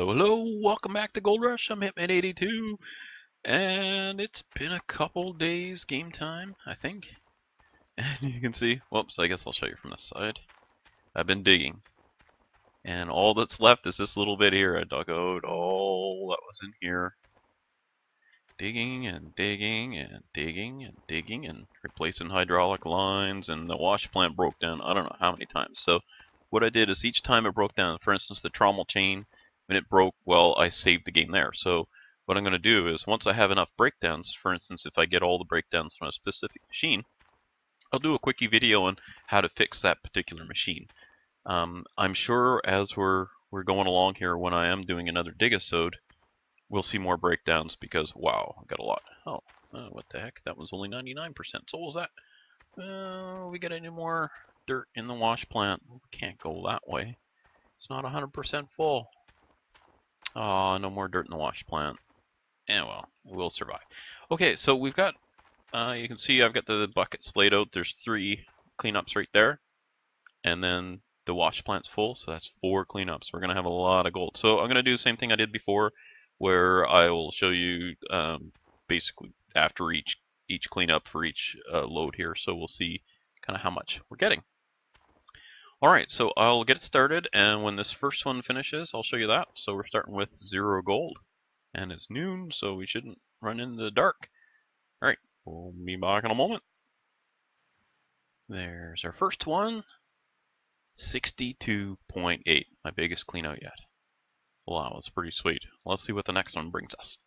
Hello, welcome back to Gold Rush. I'm Hitman82, and it's been a couple days game time, I think. And you can see, whoops, I guess I'll show you from this side. I've been digging, and all that's left is this little bit here. I dug out all that was in here. Digging and digging and digging and digging and replacing hydraulic lines, and the wash plant broke down I don't know how many times. So what I did is each time it broke down, for instance the trommel chain, when it broke, well, I saved the game there. So what I'm going to do is once I have enough breakdowns, for instance if I get all the breakdowns from a specific machine, I'll do a quickie video on how to fix that particular machine. I'm sure as we're going along here, when I am doing another dig-a-sode, we'll see more breakdowns because, wow, I got a lot. Oh, what the heck? That was only 99%. So what was that? We got any more dirt in the wash plant? We can't go that way. It's not 100% full. Oh, no more dirt in the wash plant. Yeah, well, we'll survive. Okay, so we've got, you can see I've got the buckets laid out. There's 3 cleanups right there. And then the wash plant's full, so that's 4 cleanups. We're going to have a lot of gold. So I'm going to do the same thing I did before, where I will show you basically after each cleanup for each load here. So we'll see kind of how much we're getting. Alright, so I'll get it started, and when this first one finishes, I'll show you that. So we're starting with 0 gold, and it's noon, so we shouldn't run into the dark. Alright, we'll be back in a moment. There's our first one, 62.8, my biggest clean out yet. Wow, that's pretty sweet. Let's see what the next one brings us.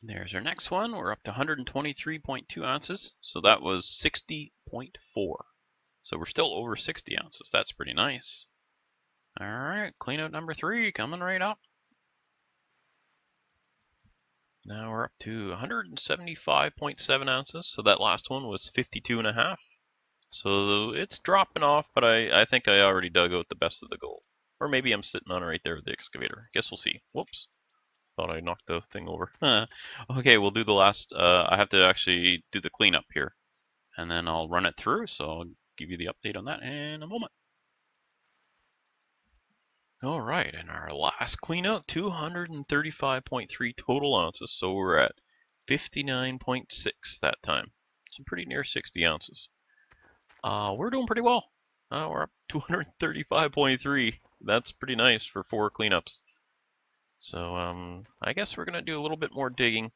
There's our next one. We're up to 123.2 ounces, so that was 60.4. So we're still over 60 ounces. That's pretty nice. Alright, clean out number 3 coming right up. Now we're up to 175.7 ounces, so that last one was 52.5. So it's dropping off, but I think I already dug out the best of the gold. Or maybe I'm sitting on it right there with the excavator. Guess we'll see. Whoops. Thought I knocked the thing over. Okay, we'll do the last. I have to actually do the cleanup here. And then I'll run it through, so I'll give you the update on that in a moment. Alright, and our last cleanup, 235.3 total ounces. So we're at 59.6 that time. So pretty near 60 ounces. We're doing pretty well. We're up 235.3. That's pretty nice for 4 cleanups. So I guess we're gonna do a little bit more digging.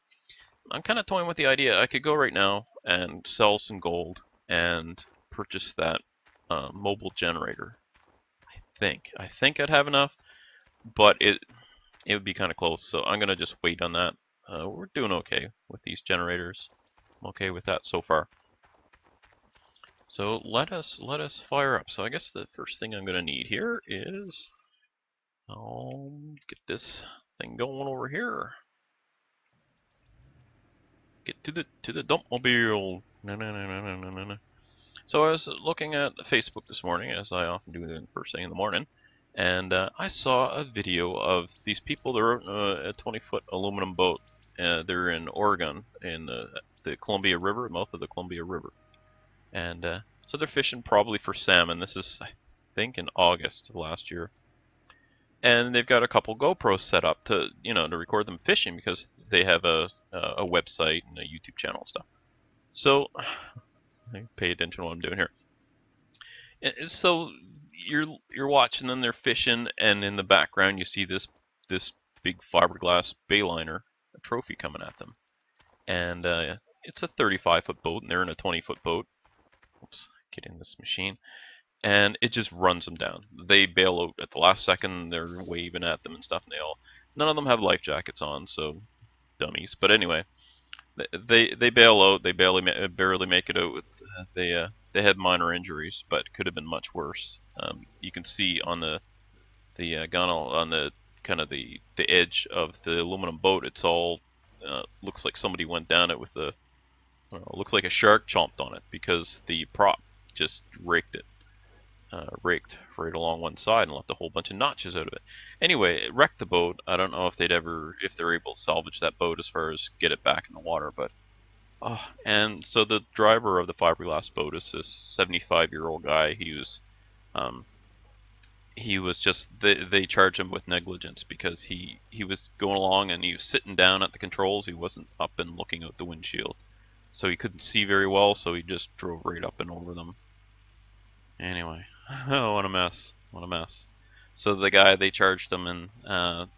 I'm kind of toying with the idea. I could go right now and sell some gold and purchase that mobile generator. I think I'd have enough, but it would be kind of close. So I'm gonna just wait on that. We're doing okay with these generators. I'm okay with that so far. So let us fire up. So I guess the first thing I'm gonna need here is get this thing going over here. Get to the dumpmobile. No. So I was looking at Facebook this morning, as I often do the first thing in the morning, and I saw a video of these people. They're a 20-foot aluminum boat. They're in Oregon, in the Columbia River, mouth of the Columbia River, and so they're fishing probably for salmon. This is, I think, in August of last year. And they've got a couple GoPros set up to, to record them fishing, because they have a website and a YouTube channel and stuff. So, pay attention to what I'm doing here. And so you're watching them, they're fishing, and in the background you see this big fiberglass bayliner, a trophy coming at them. And it's a 35-foot boat, and they're in a 20-foot boat. Oops, get in this machine. And it just runs them down. They bail out at the last second. They're waving at them and stuff. And none of them have life jackets on, so dummies. But anyway, they bail out. They barely make it out. With they had minor injuries, but could have been much worse. You can see on the gunnel, on the kind of the edge of the aluminum boat, it's all looks like somebody went down it with looks like a shark chomped on it, because the prop just raked right along one side and left a whole bunch of notches out of it. Anyway, it wrecked the boat. I don't know if they're able to salvage that boat as far as get it back in the water, but and so the driver of the fiberglass boat is this 75-year-old guy. He was he was just they charge him with negligence because he was going along and he was sitting down at the controls. He wasn't up and looking out the windshield, so he couldn't see very well. So he just drove right up and over them. Anyway, oh, what a mess! What a mess! So the guy, they charged him, and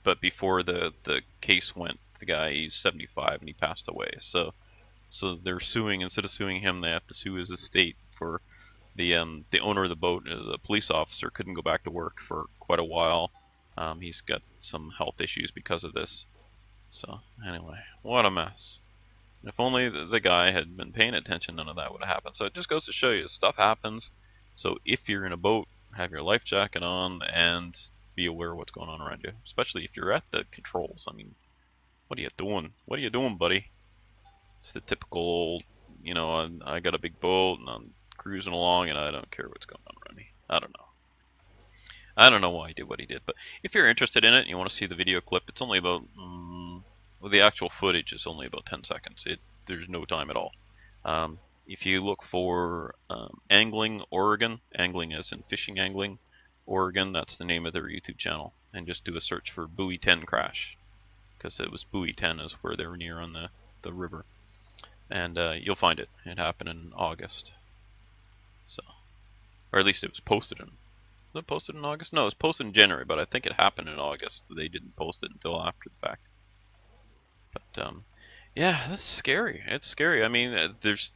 but before the case went, the guy, he's 75 and he passed away. So they're suing, instead of suing him, they have to sue his estate for the owner of the boat. The police officer couldn't go back to work for quite a while. He's got some health issues because of this. So anyway, what a mess. If only the guy had been paying attention, none of that would have happened. So it just goes to show you, stuff happens. So if you're in a boat, have your life jacket on and be aware of what's going on around you. Especially if you're at the controls. I mean, what are you doing? What are you doing, buddy? It's the typical, you know, I got a big boat and I'm cruising along and I don't care what's going on around me. I don't know. I don't know why he did what he did, but if you're interested in it and you want to see the video clip, it's only about, well, the actual footage is only about 10 seconds. There's no time at all. If you look for Angling Oregon, angling as in fishing angling, Oregon, that's the name of their YouTube channel, and just do a search for Buoy 10 crash, because it was Buoy 10 is where they were near on the river, and you'll find it. It happened in August, so, or at least it was posted in. Was it posted in August? No, it was posted in January, but I think it happened in August. They didn't post it until after the fact. But yeah, that's scary. It's scary. I mean, there's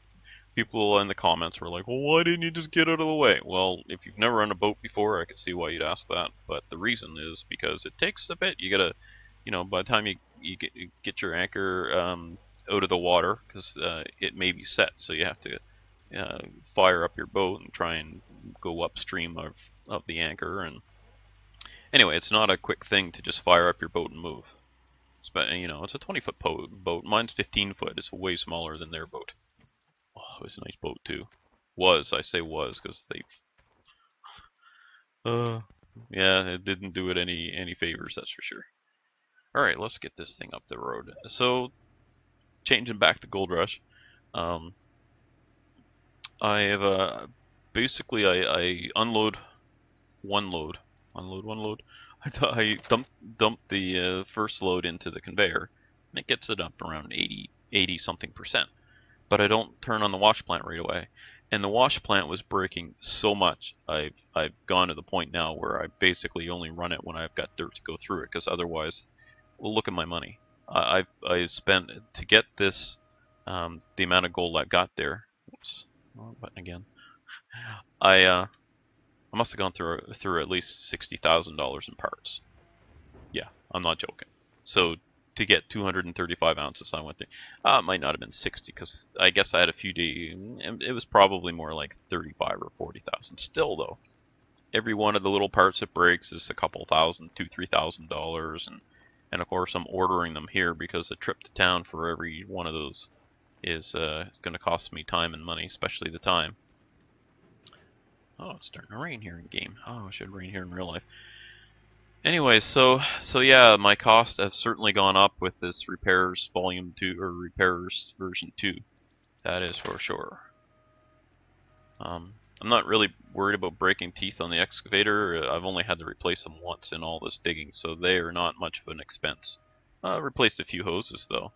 people in the comments were like, well, why didn't you just get out of the way? Well, if you've never run a boat before, I could see why you'd ask that. But the reason is because it takes a bit. You gotta, you know, by the time you get your anchor out of the water, because it may be set, so you have to fire up your boat and try and go upstream of the anchor. And anyway, it's not a quick thing to just fire up your boat and move. But you know, it's a 20-foot boat. Mine's 15 foot. It's way smaller than their boat. Oh, it was a nice boat too. I say was, because they, yeah, it didn't do it any favors, that's for sure. All right, let's get this thing up the road. So, changing back to Gold Rush, I have basically I unload one load. I dump the first load into the conveyor. And it gets it up around 80 something percent. But I don't turn on the wash plant right away. And the wash plant was breaking so much, I've gone to the point now where I basically only run it when I've got dirt to go through it, because otherwise, well, look at my money. I spent, to get this, the amount of gold I've got there. Oops, wrong button again. I must have gone through at least $60,000 in parts. Yeah, I'm not joking. So to get 235 ounces, I went through. It might not have been 60, because I guess I had a few days. It was probably more like 35 or 40,000. Still though, every one of the little parts it breaks is a couple thousand, $2,000-$3,000, and of course I'm ordering them here because a trip to town for every one of those is going to cost me time and money, especially the time. Oh, it's starting to rain here in game. Oh, it should rain here in real life. Anyway, so yeah, my costs have certainly gone up with this Repairs Volume 2, or Repairs Version 2. That is for sure. I'm not really worried about breaking teeth on the excavator. I've only had to replace them once in all this digging, so they are not much of an expense. Replaced a few hoses though,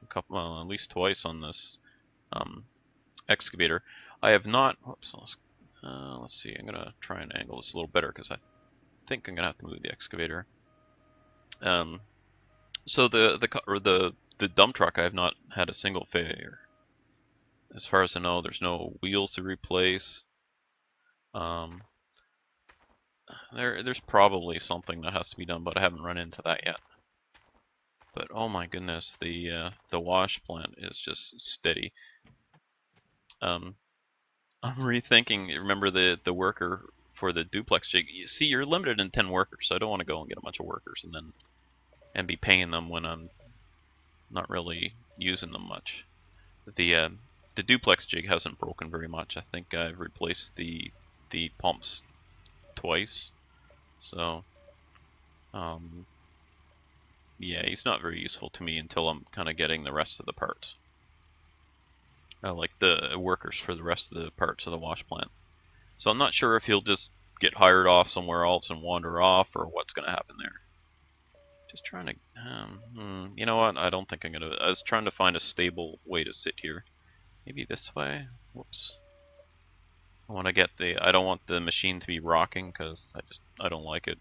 a couple, at least twice on this excavator. I have not. Oops, let's see. I'm gonna try and angle this a little better because I think I'm gonna have to move the excavator. So the dump truck, I have not had a single failure. As far as I know, there's no wheels to replace. There's probably something that has to be done, but I haven't run into that yet. But oh my goodness, the wash plant is just steady. I'm rethinking. Remember the worker for the duplex jig? You see, you're limited in 10 workers, so I don't want to go and get a bunch of workers and be paying them when I'm not really using them much. The duplex jig hasn't broken very much. I think I've replaced the pumps twice. So yeah, he's not very useful to me until I'm kind of getting the rest of the parts. Like the workers for the rest of the parts of the wash plant. So I'm not sure if he'll just get hired off somewhere else and wander off, or what's going to happen there. Just trying to, you know what? I don't think I'm gonna. I was trying to find a stable way to sit here. Maybe this way. Whoops. I want to get the. I don't want the machine to be rocking because I don't like it.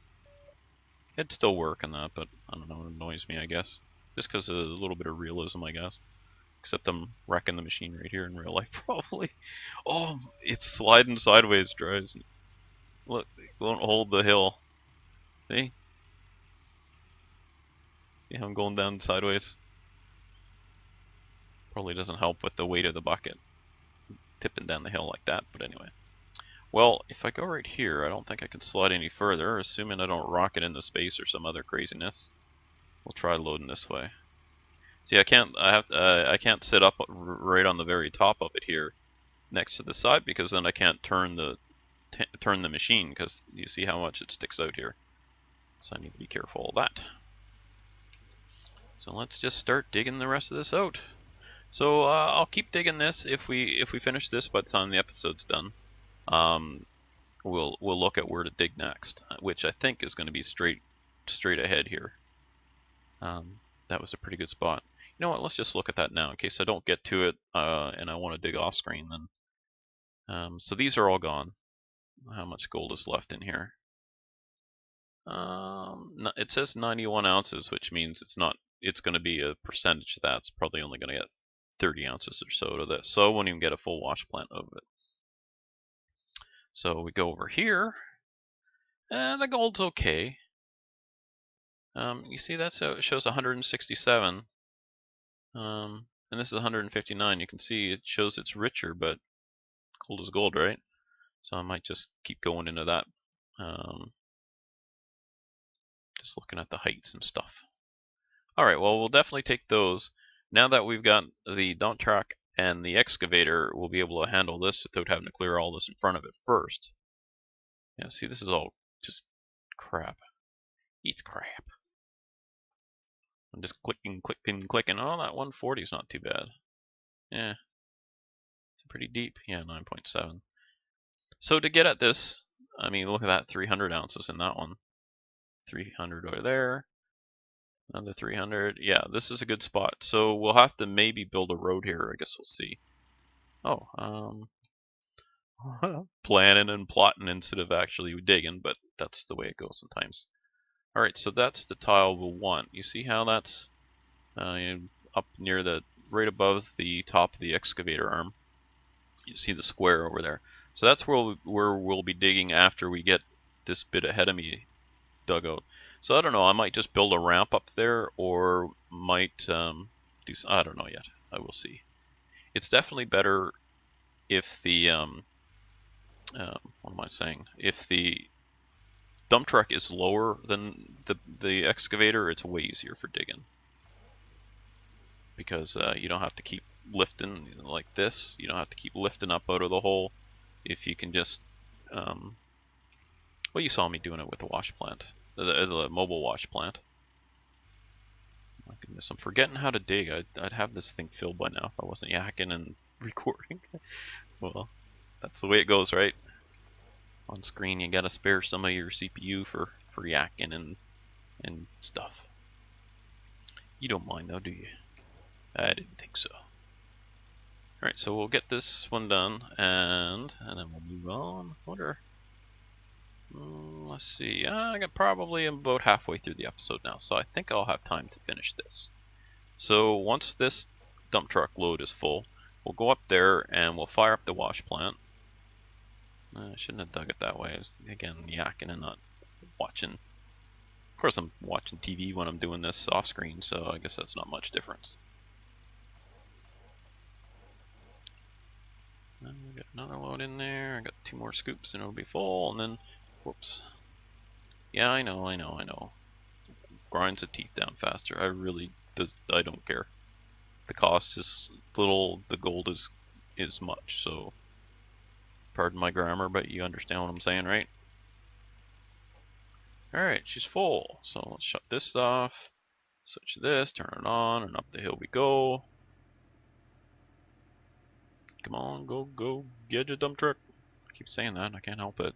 It'd still work in that, but I don't know. It annoys me, I guess. Just because of a little bit of realism, I guess. Except I'm wrecking the machine right here in real life, probably. Oh, it's sliding sideways, drives me. Look, it won't hold the hill. See? Yeah, I'm going down sideways. Probably doesn't help with the weight of the bucket tipping down the hill like that, but anyway. Well, if I go right here, I don't think I can slide any further, assuming I don't rock it into space or some other craziness. We'll try loading this way. See, I can't sit up right on the very top of it here, next to the side, because then I can't turn the machine, because you see how much it sticks out here. So I need to be careful of that. So let's just start digging the rest of this out. So I'll keep digging this. If we finish this by the time the episode's done, we'll look at where to dig next, which I think is going to be straight ahead here. That was a pretty good spot. You know what? Let's just look at that now in case I don't get to it and I want to dig off screen. Then, so these are all gone. How much gold is left in here? It says 91 ounces, which means it's not. It's going to be a percentage of that. It's probably only going to get 30 ounces or so to this. So I won't even get a full wash plant of it. So we go over here, and the gold's okay. You see it shows 167, and this is 159. You can see it shows it's richer, but gold is gold, right? So I might just keep going into that. Just looking at the heights and stuff. All right, well, we'll definitely take those. Now that we've got the dump truck and the excavator, we'll be able to handle this without having to clear all this in front of it first. Yeah, see, this is all just crap. Eats crap. I'm just clicking. Oh, that 140 is not too bad. Yeah. It's pretty deep. Yeah, 9.7. So to get at this, I mean, look at that, 300 ounces in that one. 300 over there. Another 300. Yeah, this is a good spot. So we'll have to maybe build a road here. I guess we'll see. Oh, planning and plotting instead of actually digging, but that's the way it goes sometimes. All right, so that's the tile we'll want. You see how that's up near right above the top of the excavator arm. You see the square over there. So that's where we'll be digging after we get this bit ahead of me dug out. So I don't know, I might just build a ramp up there, or might do. I don't know yet. I will see. It's definitely better if the what am I saying? If the dump truck is lower than the excavator, it's way easier for digging, because you don't have to keep lifting like this. You don't have to keep lifting up out of the hole. If you can just well, you saw me doing it with the wash plant, the mobile wash plant. My goodness, I'm forgetting how to dig. I'd have this thing filled by now if I wasn't yakking and recording. Well, that's the way it goes, right? On screen, you gotta spare some of your CPU for yakking and stuff. You don't mind though, do you? I didn't think so. Alright, so we'll get this one done, and then we'll move on. Let's see. I got probably about halfway through the episode now, so I think I'll have time to finish this. So once this dump truck load is full, we'll go up there and we'll fire up the wash plant. I shouldn't have dug it that way. I was, again, yakking and not watching. Of course, I'm watching TV when I'm doing this off screen, so I guess that's not much difference. And we got another load in there. I got 2 more scoops and it'll be full, and then, whoops. Yeah, I know. Grinds the teeth down faster. I don't care. The cost is little, the gold is much, so pardon my grammar, but you understand what I'm saying, right? Alright, she's full. So let's shut this off. Switch this, turn it on, and up the hill we go. Come on, go, get your dump truck. I keep saying that, I can't help it.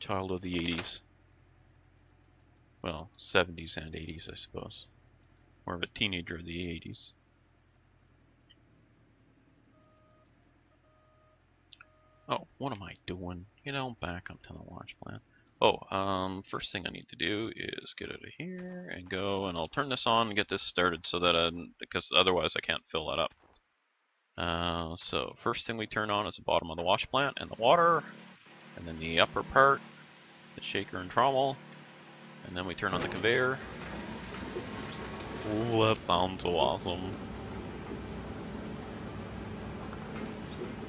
Child of the 80s. Well, 70s and 80s, I suppose. More of a teenager of the 80s. Oh, what am I doing? You know, back onto the wash plant. Oh, first thing I need to do is get out of here and go, and I'll turn this on and get this started so that because otherwise I can't fill that up. So first thing we turn on is the bottom of the wash plant and the water, and then the upper part, the shaker and trommel, and then we turn on the conveyor. Oh, that sounds so awesome.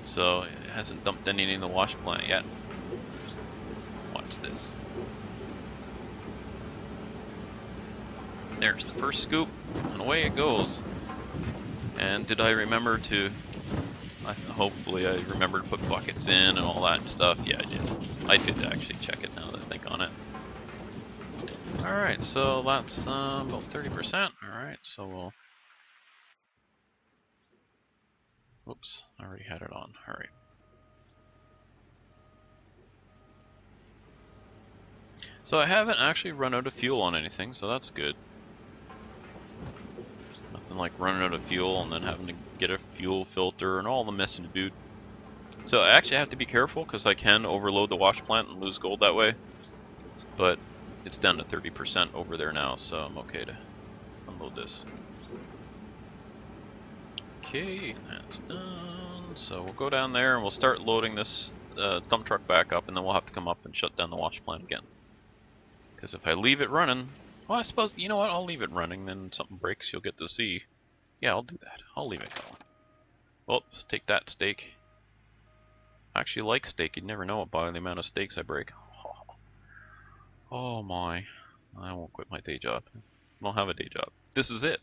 So it hasn't dumped anything in the wash plant yet. Watch this. There's the first scoop, and away it goes. And did I remember to, hopefully I remembered to put buckets in and all that stuff. Yeah, I did. I did actually check it now that I think on it. Alright, so that's about 30%. Alright, so we'll... Whoops, I already had it on. Alright. So I haven't actually run out of fuel on anything, so that's good. Nothing like running out of fuel and then having to get a fuel filter and all the mess and boot. So I actually have to be careful because I can overload the wash plant and lose gold that way. But it's down to 30% over there now, so I'm okay to unload this. Okay, that's done. So we'll go down there and we'll start loading this dump truck back up, and then we'll have to come up and shut down the wash plant again. Because if I leave it running, well, I suppose, you know what, I'll leave it running, then something breaks, you'll get to see. Yeah, I'll do that. I'll leave it going. Oops, take that steak. I actually like steak, you'd never know it by the amount of steaks I break. Oh my, I won't quit my day job. I don't have a day job. This is it.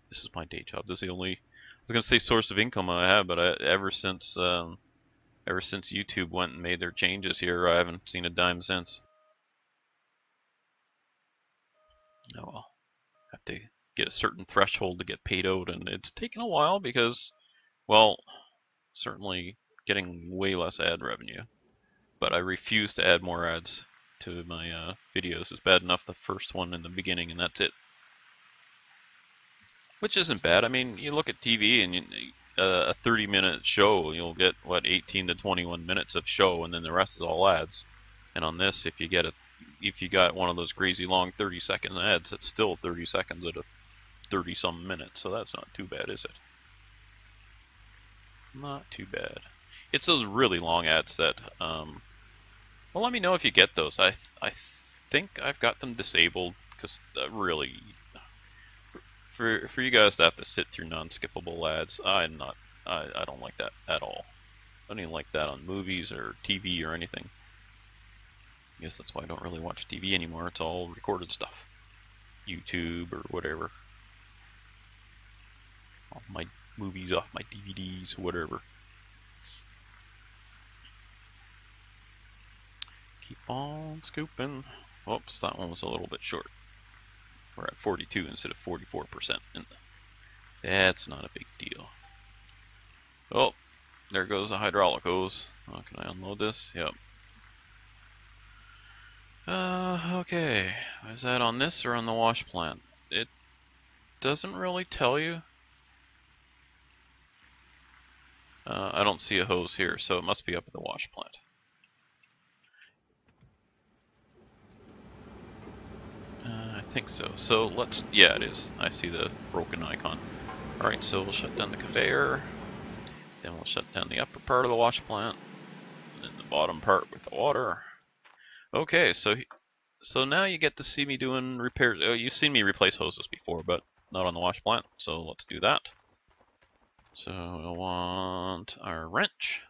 This is my day job. This is the only, I was gonna say source of income I have, but ever since YouTube went and made their changes here, I haven't seen a dime since. Oh well, have to get a certain threshold to get paid out, and it's taken a while because, well, certainly getting way less ad revenue, but I refuse to add more ads to my videos. It's bad enough the first one in the beginning, and that's it. Which isn't bad. I mean, you look at TV and a 30-minute show, you'll get what, 18 to 21 minutes of show, and then the rest is all ads. And on this, if you got one of those crazy long 30-second ads, it's still 30 seconds at a 30-some minutes, so that's not too bad, is it? Not too bad. It's those really long ads that, well, let me know if you get those. I think I've got them disabled, because really, for you guys to have to sit through non-skippable ads, I don't like that at all. I don't even like that on movies or TV or anything. I guess that's why I don't really watch TV anymore. It's all recorded stuff. YouTube or whatever. All my movies off my DVDs, whatever. Keep on scooping. Oops, that one was a little bit short. We're at 42 instead of 44%. That's not a big deal. Oh, there goes the hydraulic hose. Oh, can I unload this? Yep. Okay. Is that on this or on the wash plant? It doesn't really tell you. I don't see a hose here, so it must be up at the wash plant. I think so. So let's, yeah, it is. I see the broken icon. Alright, so we'll shut down the conveyor. Then we'll shut down the upper part of the wash plant. And then the bottom part with the water. Okay, so now you get to see me doing repairs. You've seen me replace hoses before, but not on the wash plant. So let's do that. So we'll want our wrench.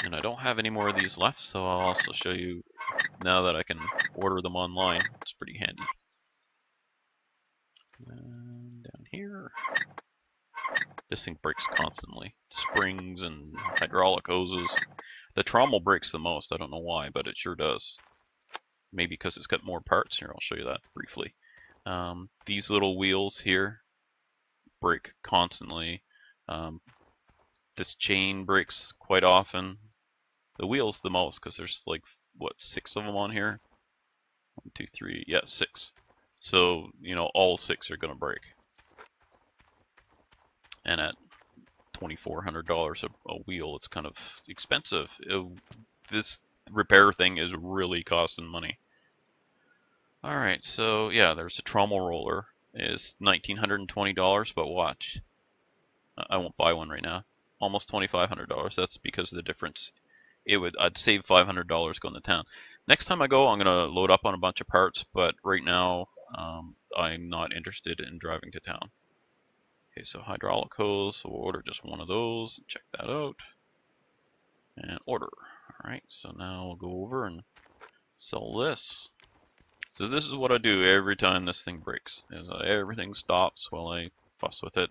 And I don't have any more of these left, so I'll also show you now that I can order them online. It's pretty handy. And down here. This thing breaks constantly. Springs and hydraulic hoses. The trommel breaks the most. I don't know why, but it sure does. Maybe because it's got more parts. Here, I'll show you that briefly. These little wheels here break constantly. This chain breaks quite often. The wheels the most, because there's like, what, 6 of them on here? 1, 2, 3, yeah, 6. So, you know, all 6 are going to break. And at $2,400 a wheel, it's kind of expensive. This repair thing is really costing money. Alright, so yeah, there's a trommel roller. It's $1,920, but watch. I won't buy one right now. Almost $2,500. That's because of the difference. I'd save $500 going to town. Next time I go, I'm gonna load up on a bunch of parts, but right now I'm not interested in driving to town. Okay, so hydraulic hose, so we'll order just one of those. Check that out. And order. Alright, so now we'll go over and sell this. So this is what I do every time this thing breaks. Is everything stops while I fuss with it.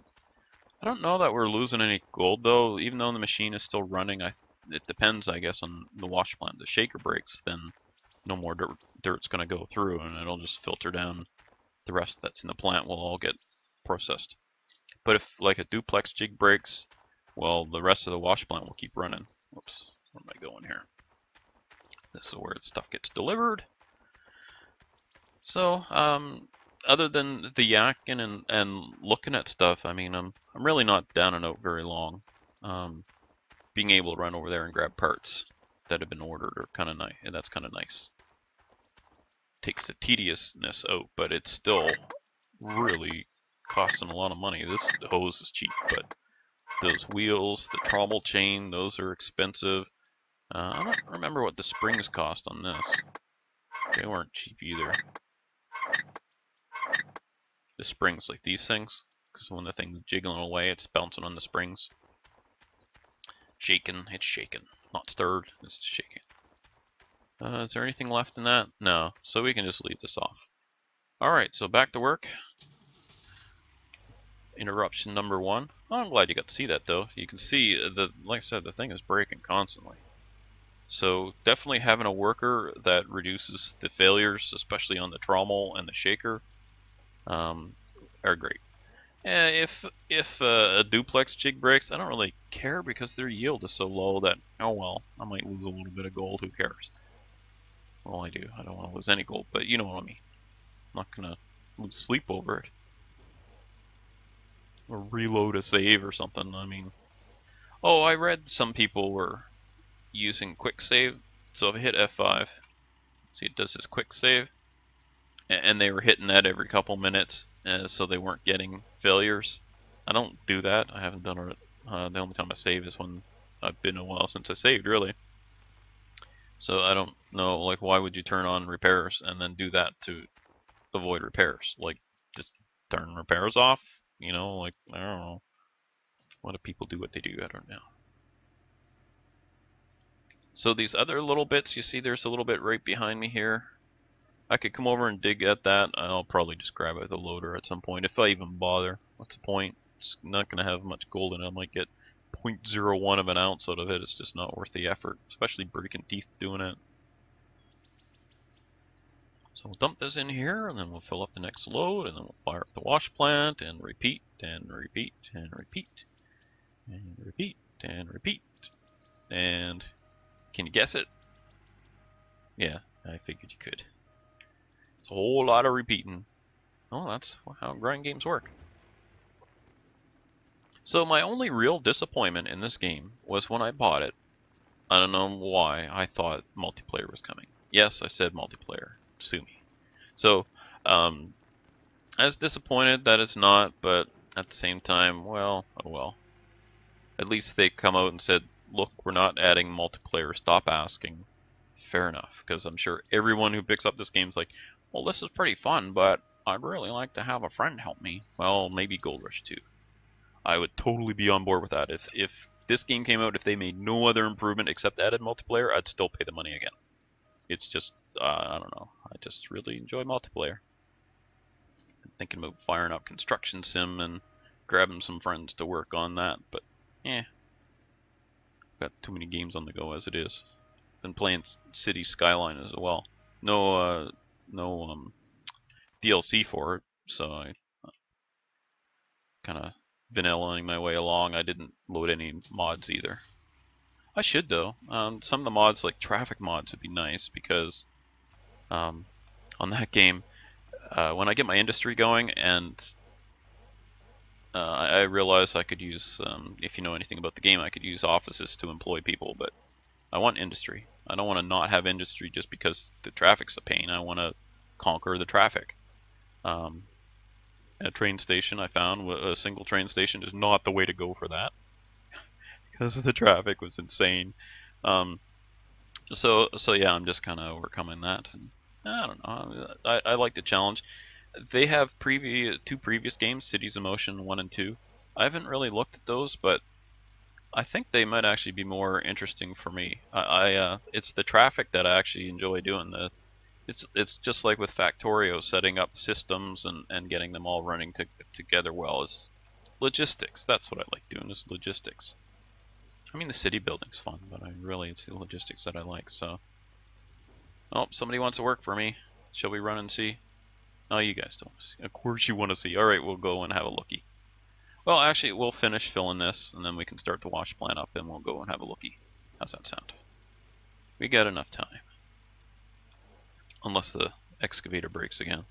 I don't know that we're losing any gold though, even though the machine is still running. It depends, I guess, on the wash plant. The shaker breaks, then no more dirt's going to go through, and it'll just filter down. The rest that's in the plant will all get processed. But if like a duplex jig breaks, well, the rest of the wash plant will keep running. Whoops, where am I going here? This is where the stuff gets delivered. So, other than the yakking and looking at stuff, I mean, I'm really not down and out very long. Being able to run over there and grab parts that have been ordered are kind of nice, and that's kind of nice. Takes the tediousness out, but it's still really costing a lot of money. This hose is cheap, but those wheels, the trommel chain, those are expensive. I don't remember what the springs cost on this. They weren't cheap either. The springs, like these things, because when the thing's jiggling away, it's bouncing on the springs. Shaking, it's shaking. Not stirred, it's shaking. Is there anything left in that? No, so we can just leave this off. Alright, so back to work. Interruption number 1. Oh, I'm glad you got to see that though. You can see, like I said, the thing is breaking constantly. So definitely having a worker that reduces the failures, especially on the trommel and the shaker, are great. If a duplex jig breaks, I don't really care because their yield is so low that, oh well, I might lose a little bit of gold, who cares? Well, I do. I don't want to lose any gold, but you know what I mean. I'm not going to lose sleep over it. Or reload a save or something, I mean. Oh, I read some people were using quick save, so if I hit F5, see it does this quick save, and they were hitting that every couple minutes, so they weren't getting failures. I don't do that. I haven't done it. The only time I save is when I've been a while since I saved, really. So I don't know, like, why would you turn on repairs and then do that to avoid repairs? Like, just turn repairs off, you know, like, I don't know. Why do people do what they do? I don't know. So these other little bits, you see there's a little bit right behind me here. I could come over and dig at that. I'll probably just grab out the loader at some point, if I even bother. What's the point? It's not going to have much gold in it. I might get 0.01 of an ounce out of it. It's just not worth the effort, especially breaking teeth doing it. So we'll dump this in here, and then we'll fill up the next load, and then we'll fire up the wash plant, and repeat, and repeat, and repeat, and repeat, and repeat. And can you guess it? Yeah, I figured you could. It's a whole lot of repeating. Oh, that's how grind games work. So my only real disappointment in this game was when I bought it. I don't know why I thought multiplayer was coming. Yes, I said multiplayer. Sue me. So, I was disappointed that it's not, but at the same time, well, oh well. At least they come out and said, look, we're not adding multiplayer, stop asking. Fair enough, because I'm sure everyone who picks up this game is like, well, this is pretty fun, but I'd really like to have a friend help me. Well, maybe Gold Rush 2. I would totally be on board with that. If this game came out, if they made no other improvement except added multiplayer, I'd still pay the money again. It's just, I don't know. I just really enjoy multiplayer. I'm thinking about firing up Construction Sim and grabbing some friends to work on that, but got too many games on the go as it is. Been playing City Skyline as well. No DLC for it, so I kind of vanillaing my way along. I didn't load any mods either. I should though. Some of the mods, like traffic mods, would be nice because on that game, when I get my industry going and I realized I could use, if you know anything about the game, I could use offices to employ people, but I want industry. I don't want to not have industry just because the traffic's a pain. I want to conquer the traffic. A train station I found, a single train station is not the way to go for that because the traffic was insane. So yeah, I'm just kind of overcoming that. And I don't know. I like the challenge. They have two previous games, Cities of Motion 1 and 2. I haven't really looked at those, but I think they might actually be more interesting for me. It's the traffic that I actually enjoy doing. It's just like with Factorio, setting up systems and getting them all running together well. It's logistics. That's what I like doing, is logistics. I mean, the city building's fun, but it's the logistics that I like. So, oh, somebody wants to work for me. Shall we run and see? Oh, you guys don't want to see. Of course you want to see. All right, we'll go and have a looky. Well, actually, we'll finish filling this, and then we can start the wash plant up, and we'll go and have a looky. How's that sound? We got enough time. Unless the excavator breaks again.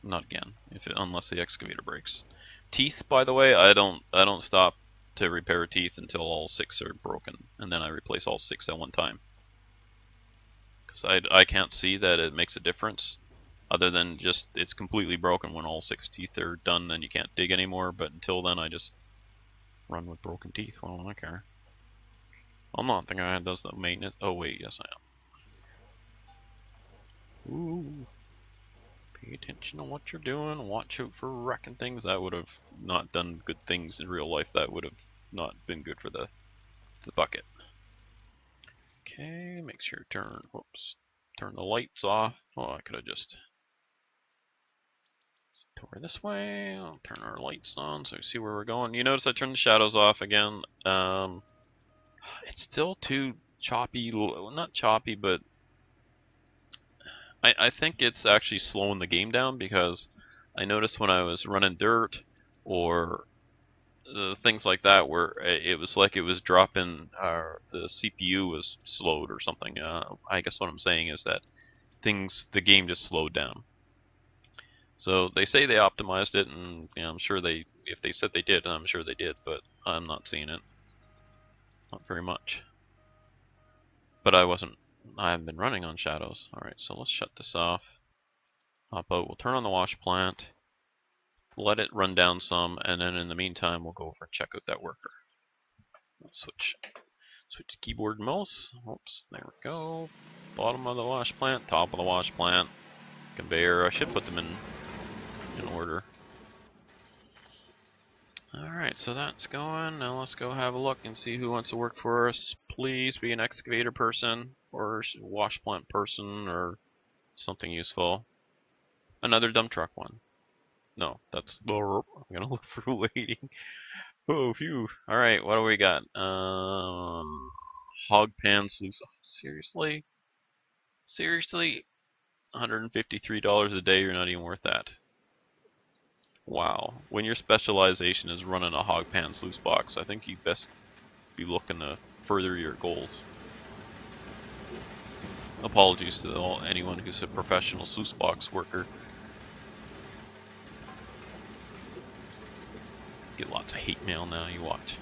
Not again. Unless the excavator breaks. Teeth, by the way, I don't stop to repair teeth until all 6 are broken, and then I replace all 6 at one time. Because I can't see that it makes a difference. Other than just it's completely broken when all 6 teeth are done, then you can't dig anymore. But until then, I just run with broken teeth. Well, I don't care. I'm not the guy that does the maintenance. Oh wait, yes I am. Ooh. Pay attention to what you're doing. Watch out for wrecking things. That would have not done good things in real life. That would have not been good for the bucket. Okay, make sure you turn the lights off. Oh, I could have just tore this way. I'll turn our lights on so we see where we're going. You notice I turned the shadows off again. It's still too choppy. Well, not choppy, but I think it's actually slowing the game down, because I noticed when I was running dirt or things like that where it was like it was dropping, the CPU was slowed or something. I guess what I'm saying is that the game just slowed down. So they say they optimized it, and I'm sure if they said they did, I'm sure they did, but I'm not seeing it. Not very much. But I haven't been running on shadows. Alright, so let's shut this off. Hop out, we'll turn on the wash plant, let it run down some, and then in the meantime we'll go over and check out that worker. Let's switch keyboard and mouse. Oops, there we go. Bottom of the wash plant, top of the wash plant, conveyor. I should put them in order. Alright, so that's going. Now let's go have a look and see who wants to work for us. Please be an excavator person, or wash plant person, or something useful. Another dump truck one. No, that's I'm gonna look for waiting. Oh, phew. Alright, what do we got? Hog pan sluice. Oh, seriously? Seriously? $153 a day, you're not even worth that. Wow. When your specialization is running a hog pan sluice box, I think you best be looking to further your goals. Apologies to anyone who's a professional sluice box worker. Get lots of hate mail now, you watch.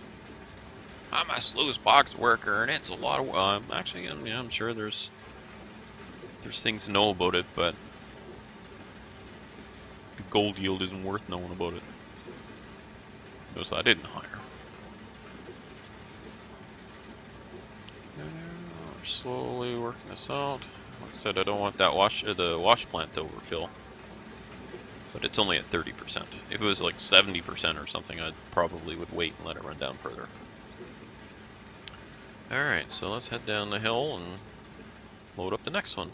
I'm a sluice box worker and it's a lot of actually, I'm sure there's things to know about it, but the gold yield isn't worth knowing about it. Notice I didn't hire. We're slowly working this out. Like I said, I don't want that the wash plant to overfill. But it's only at 30%. If it was like 70% or something, I probably would wait and let it run down further. Alright, so let's head down the hill and load up the next one.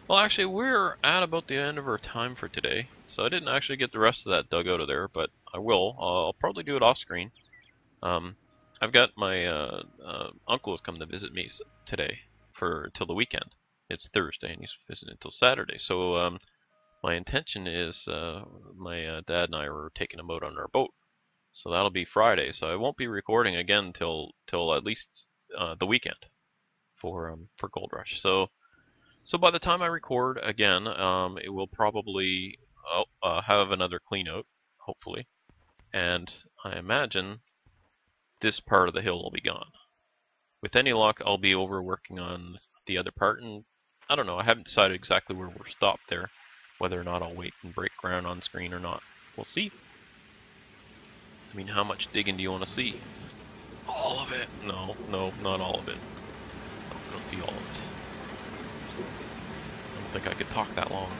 Well, actually, we're at about the end of our time for today, so I didn't actually get the rest of that dug out of there, but I will. I'll probably do it off screen. I've got my uncle has come to visit me today till the weekend. It's Thursday, and he's visiting until Saturday. So my intention is my dad and I were taking him out on our boat So that'll be Friday. So I won't be recording again till at least the weekend for Gold Rush. So by the time I record again, it will probably have another cleanout, hopefully, and I imagine this part of the hill will be gone. With any luck, I'll be over working on the other part, and I don't know, I haven't decided exactly where we're stopped there, whether or not I'll wait and break ground on screen or not. We'll see. I mean, how much digging do you want to see? All of it? No, not all of it. I don't see all of it. I don't think I could talk that long.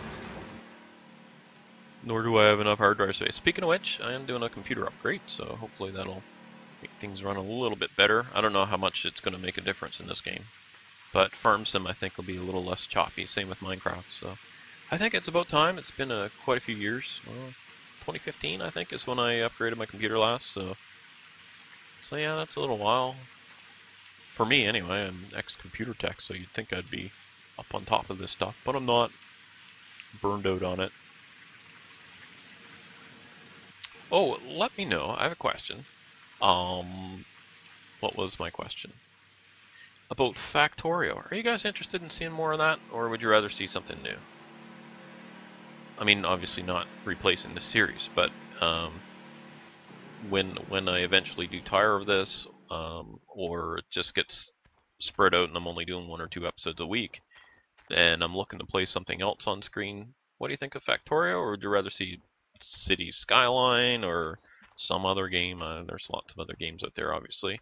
Nor do I have enough hard drive space. Speaking of which, I am doing a computer upgrade, so hopefully that'll make things run a little bit better. I don't know how much it's going to make a difference in this game, but Farm Sim I think will be a little less choppy. Same with Minecraft. So I think it's about time. It's been quite a few years. 2015 I think is when I upgraded my computer last. So yeah, that's a little while for me anyway. I'm ex-computer tech, so you'd think I'd be up on top of this stuff, but I'm not. Burned out on it. Oh, let me know. I have a question. What was my question? About Factorio. Are you guys interested in seeing more of that, or would you rather see something new? I mean, obviously not replacing the series, but when I eventually do tire of this, or it just gets spread out and I'm only doing 1 or 2 episodes a week, and I'm looking to play something else on screen, what do you think of Factorio, or would you rather see City Skyline or some other game? There's lots of other games out there, obviously.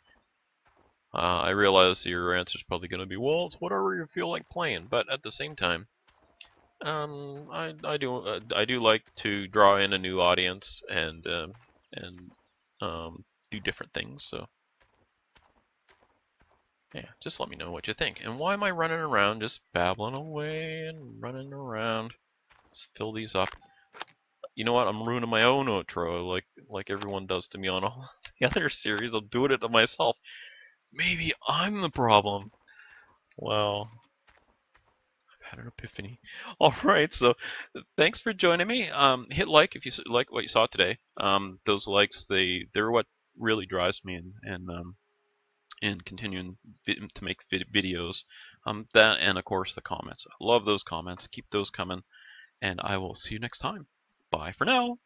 I realize your answer is probably going to be, well, it's whatever you feel like playing, but at the same time, I do like to draw in a new audience and do different things. So yeah, just let me know what you think. And why am I running around, just babbling away and running around? Let's fill these up. You know what? I'm ruining my own outro, like everyone does to me on all the other series. I'm doing it to myself. Maybe I'm the problem. Well, I've had an epiphany. All right, so thanks for joining me. Hit like if you like what you saw today. Those likes, they're what really drives me and continuing to make videos. That and of course the comments. I love those comments. Keep those coming, and I will see you next time. Bye for now.